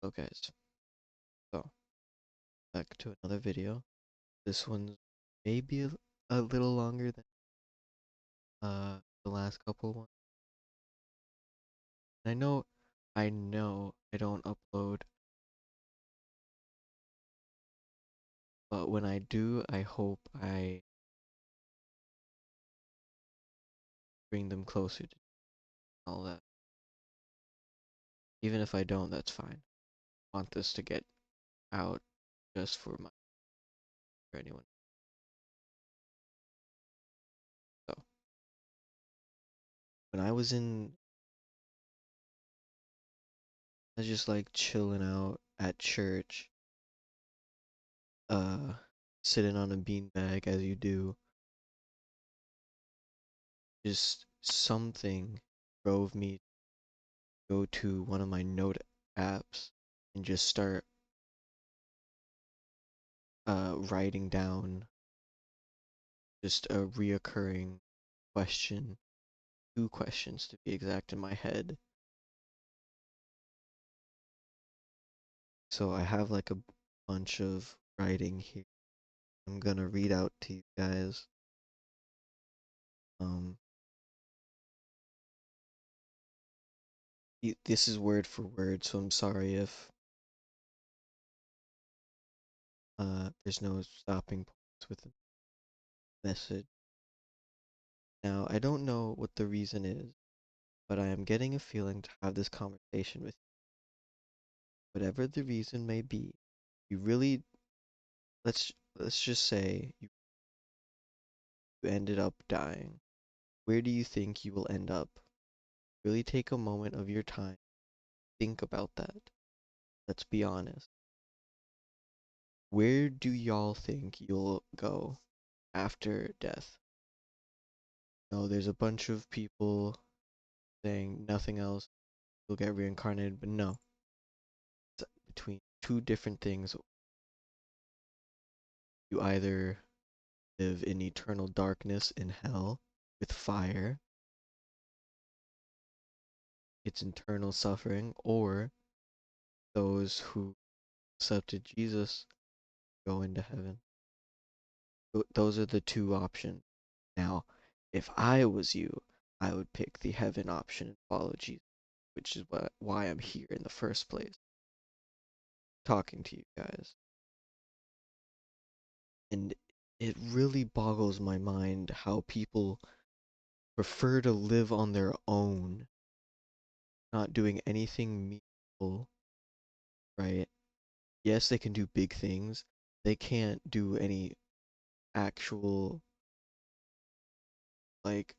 Okay, so back to another video. This one's maybe a little longer than the last couple ones. I know I don't upload, but when I do, I hope I bring them closer to all that. Even if I don't, that's fine. I want this to get out just for anyone. So when I was just like chilling out at church, uh, sitting on a beanbag as you do. Just something drove me to go to one of my note apps and just start writing down just a reoccurring question, two questions to be exact in my head. So I have like a bunch of writing here. I'm gonna read out to you guys. Um, this is word for word, so I'm sorry if there's no stopping points with the message. Now, I don't know what the reason is, but I am getting a feeling to have this conversation with you. Whatever the reason may be, you really let's just say you ended up dying. Where do you think you will end up? Really take a moment of your time. Think about that. Let's be honest. Where do y'all think you'll go after death? No, there's a bunch of people saying nothing else. You'll get reincarnated, but no. It's between two different things. You either live in eternal darkness in hell with fire, it's eternal suffering, or those who accepted Jesus go into heaven. Those are the two options. Now, if I was you, I would pick the heaven option and follow Jesus, which is why I'm here in the first place, talking to you guys. And it really boggles my mind how people prefer to live on their own, not doing anything meaningful, right? Yes, they can do big things. They can't do any actual, like,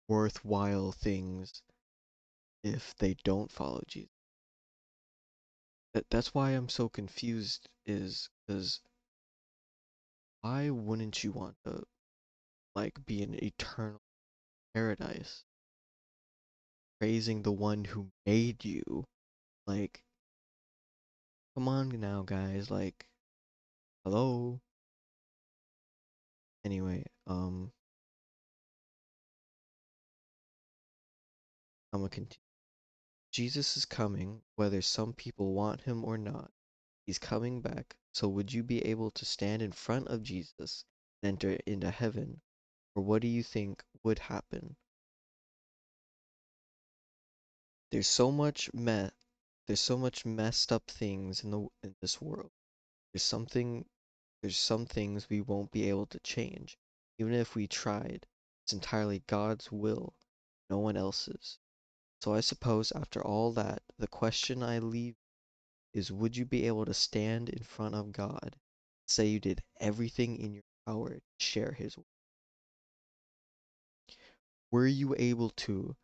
worthwhile things if they don't follow Jesus. That's why I'm so confused, is because why wouldn't you want to, like, be in eternal paradise, praising the one who made you? Like, come on now, guys, like, hello? Anyway, I'm gonna continue. Jesus is coming, whether some people want him or not. He's coming back. So would you be able to stand in front of Jesus and enter into heaven? Or what do you think would happen? There's so much there's so much messed up things in this world. There's something there's some things we won't be able to change. Even if we tried. It's entirely God's will, no one else's. So I suppose after all that, the question I leave is, would you be able to stand in front of God, say you did everything in your power to share his will? Were you able to,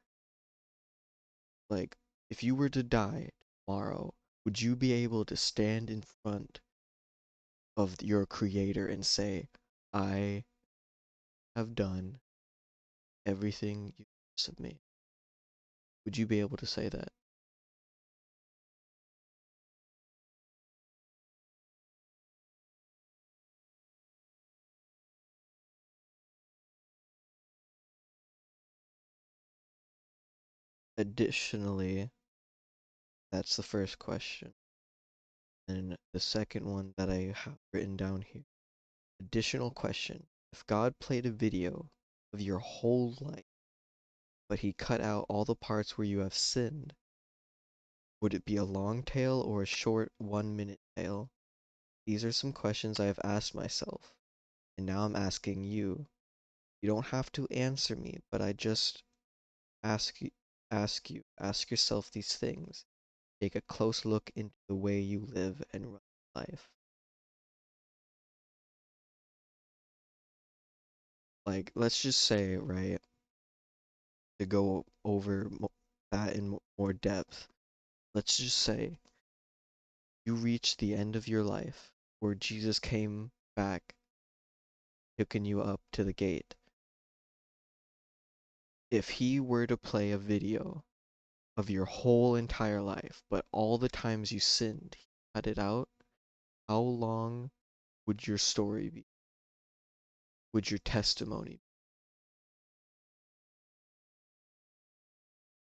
like, if you were to die tomorrow, would you be able to stand in front of your creator and say, I have done everything you asked of me? Would you be able to say that? Additionally, that's the first question. And the second one that I have written down here. Additional question. If God played a video of your whole life, but he cut out all the parts where you have sinned, would it be a long tale or a short 1 minute tale? These are some questions I have asked myself, and now I'm asking you. You don't have to answer me, but I just ask yourself these things. Take a close look into the way you live and run life. Like, let's just say, right, to go over that in more depth, let's just say you reach the end of your life where Jesus came back, picking you up to the gate. If he were to play a video of your whole entire life, but all the times you sinned, he cut it out, how long would your story be? Would your testimony be?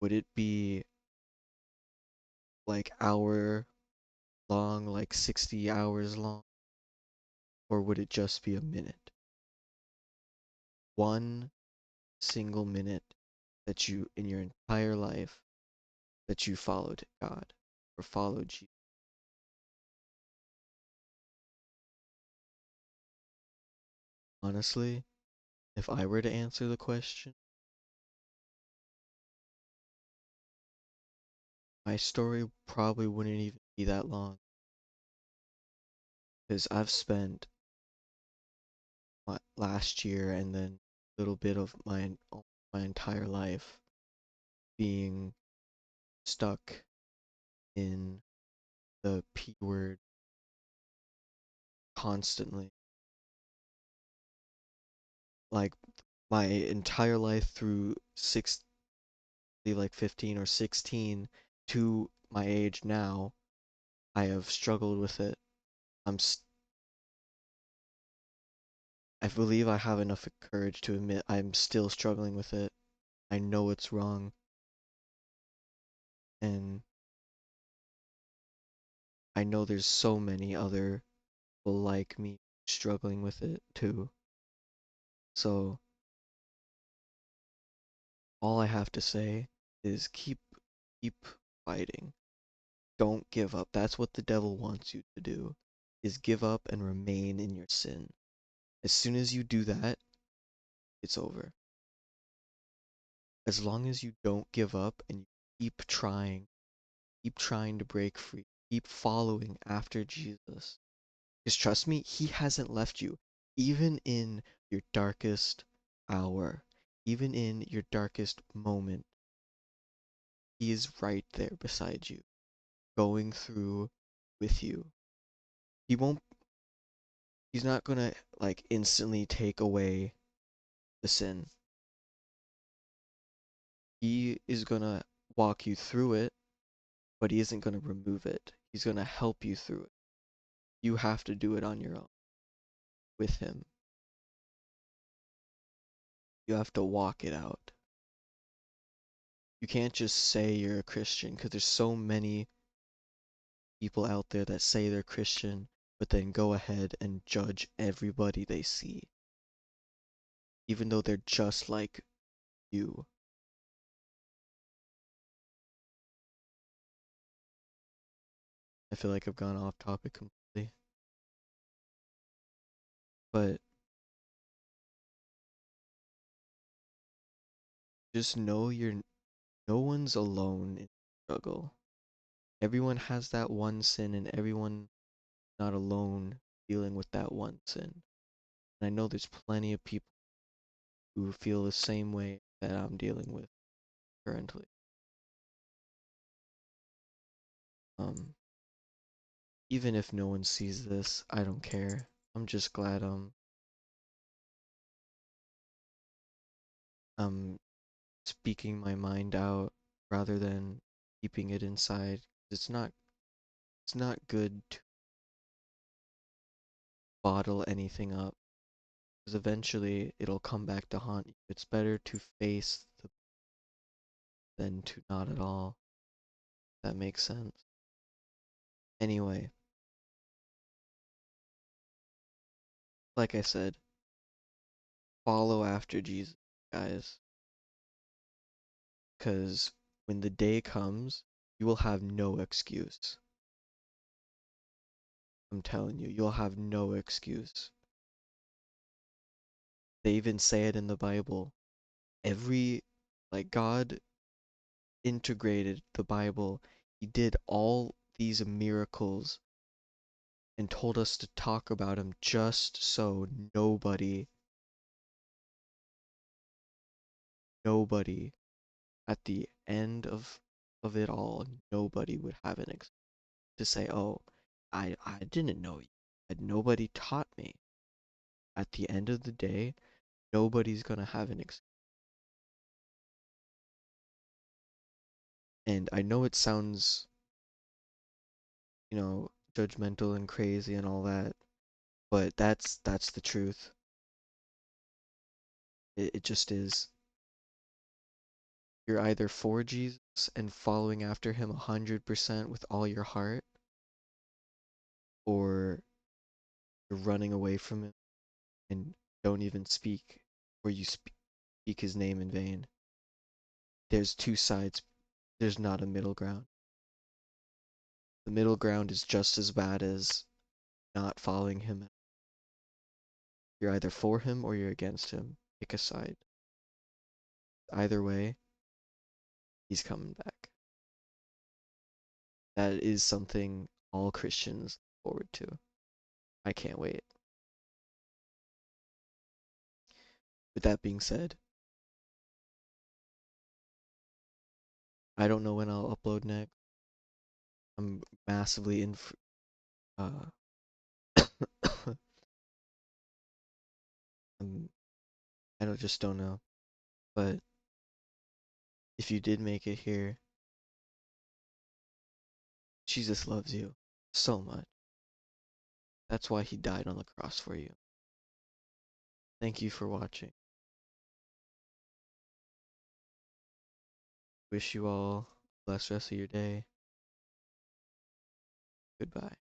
Would it be like hour long, like 60 hours long, or would it just be a minute? One single minute that you, in your entire life, that you followed God or followed Jesus. Honestly, if I were to answer the question, my story probably wouldn't even be that long because I've spent my last year and then a little bit of my entire life being stuck in the P word constantly. Like my entire life through like 15 or 16 to my age now, I have struggled with it. I'm I believe I have enough courage to admit I'm still struggling with it. I know it's wrong, and I know there's so many other people like me struggling with it too. So all I have to say is keep fighting. Don't give up. That's what the devil wants you to do, is give up and remain in your sin. As soon as you do that, it's over. As long as you don't give up and you keep trying to break free, keep following after Jesus. Because trust me, he hasn't left you. Even in your darkest hour, even in your darkest moment, he is right there beside you, going through with you. He won't, he's not gonna like instantly take away the sin. He is gonna walk you through it, but he isn't gonna remove it. He's gonna help you through it. You have to do it on your own with him. You have to walk it out. You can't just say you're a Christian because there's so many people out there that say they're Christian, but then go ahead and judge everybody they see, even though they're just like you. I feel like I've gone off topic completely, but just know no one's alone in the struggle. Everyone has that one sin, and everyone not alone dealing with that one sin. And I know there's plenty of people who feel the same way that I'm dealing with currently. Um, Even if no one sees this, I don't care. I'm just glad I'm speaking my mind out rather than keeping it inside. It's not good to bottle anything up because eventually it'll come back to haunt you. It's better to face than to not at all. That makes sense. Anyway, like I said, follow after Jesus, guys, because when the day comes, you will have no excuse. I'm telling you, you'll have no excuse. They even say it in the Bible. Every, like, God integrated the Bible. He did all these miracles and told us to talk about him just so nobody at the end of it all, nobody would have an excuse to say, "Oh, I didn't know you. And nobody taught me." At the end of the day, nobody's gonna have an excuse. And I know it sounds, judgmental and crazy and all that, but that's the truth. It just is. You're either for Jesus and following after him 100% with all your heart, or you're running away from him and don't even speak, or you speak his name in vain. There's two sides. There's not a middle ground. The middle ground is just as bad as not following him. You're either for him or you're against him. Pick a side. Either way, he's coming back. That is something all Christians look forward to. I can't wait. With that being said, I don't know when I'll upload next. I'm massively uh I'm, I don't just don't know. But if you did make it here, Jesus loves you so much. That's why he died on the cross for you. Thank you for watching. Wish you all a blessed rest of your day. Goodbye.